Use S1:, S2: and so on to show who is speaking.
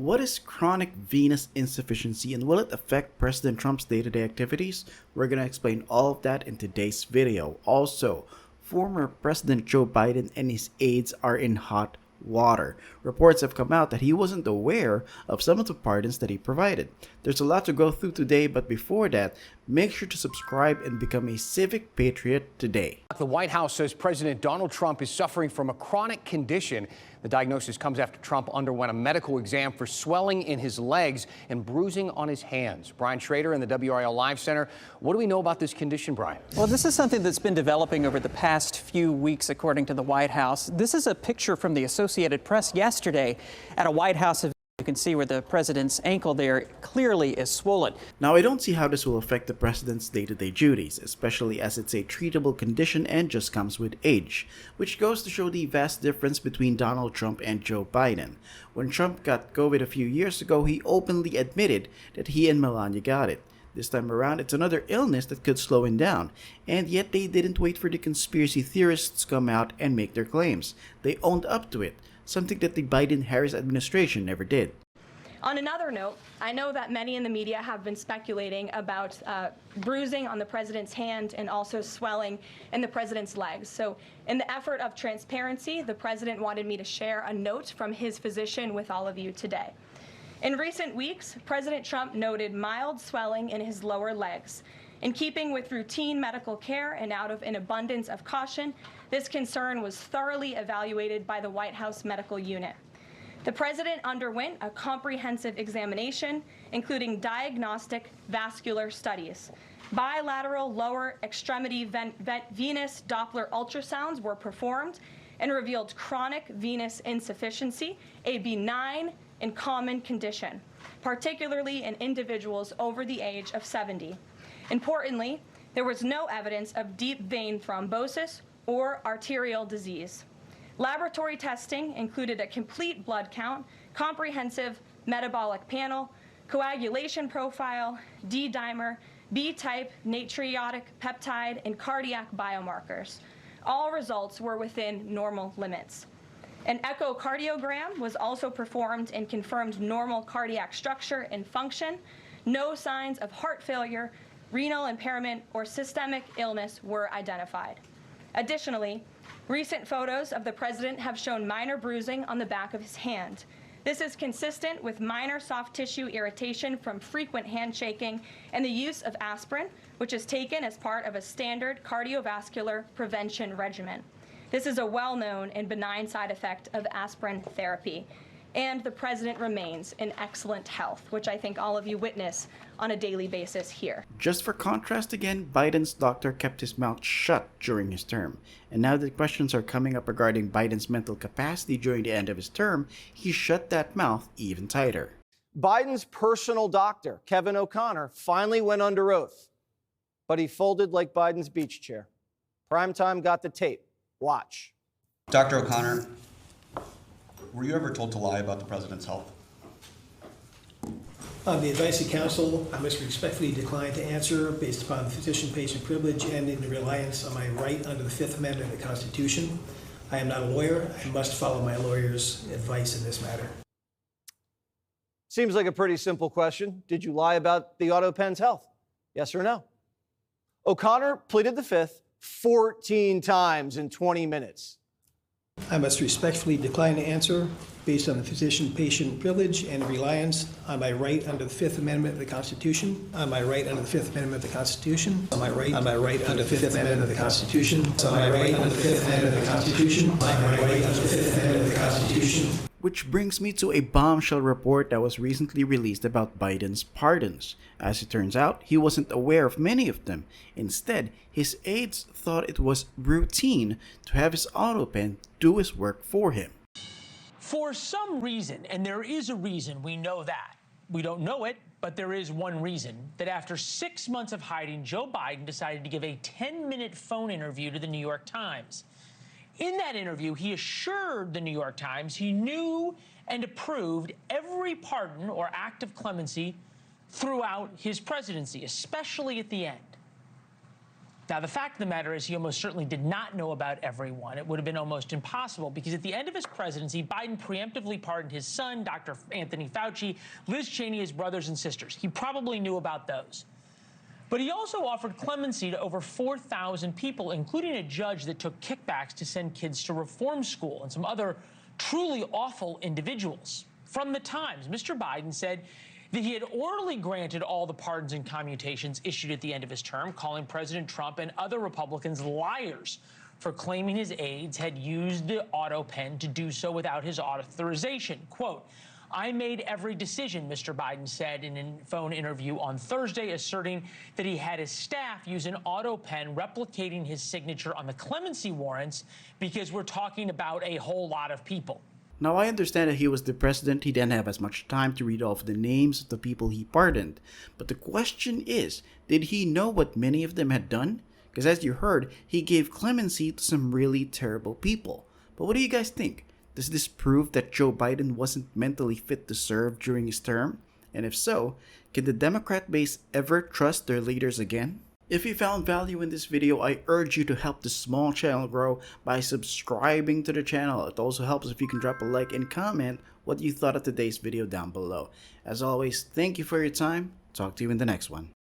S1: What is chronic venous insufficiency and will it affect President Trump's day-to-day activities? We're going to explain all of that in today's video. Also, former President Joe Biden and his aides are in hot water. Reports have come out that he wasn't aware of some of the pardons that he provided. There's a lot to go through today, but before that, make sure to subscribe and become a civic patriot today.
S2: The White House says President Donald Trump is suffering from a chronic condition. The diagnosis comes after Trump underwent a medical exam for swelling in his legs and bruising on his hands. Brian Schrader in the WRL Live Center. What do we know about this condition, Brian?
S3: Well, this is something that's been developing over the past few weeks, according to the White House. This is a picture from the Associated Press yesterday at a White House event. You can see where the president's ankle there clearly is swollen.
S1: Now, I don't see how this will affect the president's day-to-day duties, especially as it's a treatable condition and just comes with age, which goes to show the vast difference between Donald Trump and Joe Biden. When Trump got COVID a few years ago, he openly admitted that he and Melania got it. This time around, it's another illness that could slow him down, and yet they didn't wait for the conspiracy theorists to come out and make their claims. They owned up to it, something that the Biden-Harris administration never did.
S4: On another note, I know that many in the media have been speculating about bruising on the president's hand and also swelling in the president's legs. So in the effort of transparency, the president wanted me to share a note from his physician with all of you today. In recent weeks, President Trump noted mild swelling in his lower legs. In keeping with routine medical care and out of an abundance of caution, this concern was thoroughly evaluated by the White House medical unit. The president underwent a comprehensive examination, including diagnostic vascular studies. Bilateral lower extremity venous Doppler ultrasounds were performed and revealed chronic venous insufficiency, a benign and common condition, particularly in individuals over the age of 70. Importantly, there was no evidence of deep vein thrombosis or arterial disease. Laboratory testing included a complete blood count, comprehensive metabolic panel, coagulation profile, D-dimer, B-type natriuretic peptide, and cardiac biomarkers. All results were within normal limits. An echocardiogram was also performed and confirmed normal cardiac structure and function. No signs of heart failure, renal impairment, or systemic illness were identified. Additionally, recent photos of the president have shown minor bruising on the back of his hand. This is consistent with minor soft tissue irritation from frequent handshaking and the use of aspirin, which is taken as part of a standard cardiovascular prevention regimen. This is a well-known and benign side effect of aspirin therapy. And the president remains in excellent health, which I think all of you witness on a daily basis here.
S1: Just for contrast again, Biden's doctor kept his mouth shut during his term. And now that questions are coming up regarding Biden's mental capacity during the end of his term, he shut that mouth even tighter.
S5: Biden's personal doctor, Kevin Okconor, finally went under oath, but he folded like Biden's beach chair. Primetime got the tape. Watch.
S6: Dr. Okconor, were you ever told to lie about the president's health?
S7: On the advice of counsel, I must respectfully decline to answer based upon the physician-patient privilege and in reliance on my right under the Fifth Amendment of the Constitution. I am not a lawyer. I must follow my lawyer's advice in this matter.
S5: Seems like a pretty simple question. Did you lie about the Autopen's health? Yes or no? Okconor pleaded the fifth 14 times in 20 minutes.
S7: I must respectfully decline to answer based on the physician-patient privilege and reliance on my right under the Fifth Amendment of the Constitution. On my right under the Fifth Amendment of the Constitution. On my right under the Fifth Amendment of the Constitution. On my right under the Fifth Amendment of the Constitution. On my right under the Fifth Amendment of the Constitution.
S1: Which brings me to a bombshell report that was recently released about Biden's pardons. As it turns out, he wasn't aware of many of them. Instead, his aides thought it was routine to have his Autopen do his work for him.
S8: For some reason, and there is a reason, we know that. We don't know it, but there is one reason, that after 6 months of hiding, Joe Biden decided to give a 10-minute phone interview to the New York Times. In that interview, he assured the New York Times he knew and approved every pardon or act of clemency throughout his presidency, especially at the end. Now, the fact of the matter is he almost certainly did not know about everyone. It would have been almost impossible because at the end of his presidency, Biden preemptively pardoned his son, Dr. Anthony Fauci, Liz Cheney, his brothers and sisters. He probably knew about those. But he also offered clemency to over 4,000 people, including a judge that took kickbacks to send kids to reform school and some other truly awful individuals. From the Times, Mr. Biden said that he had orally granted all the pardons and commutations issued at the end of his term, calling President Trump and other Republicans liars for claiming his aides had used the Autopen to do so without his authorization. Quote, I made every decision, Mr. Biden said in a phone interview on Thursday, asserting that he had his staff use an Autopen replicating his signature on the clemency warrants because we're talking about a whole lot of people.
S1: Now, I understand that he was the president, he didn't have as much time to read off the names of the people he pardoned. But the question is, did he know what many of them had done? Because as you heard, he gave clemency to some really terrible people. But what do you guys think? Does this prove that Joe Biden wasn't mentally fit to serve during his term? And if so, can the Democrat base ever trust their leaders again? If you found value in this video, I urge you to help this small channel grow by subscribing to the channel. It also helps if you can drop a like and comment what you thought of today's video down below. As always, thank you for your time. Talk to you in the next one.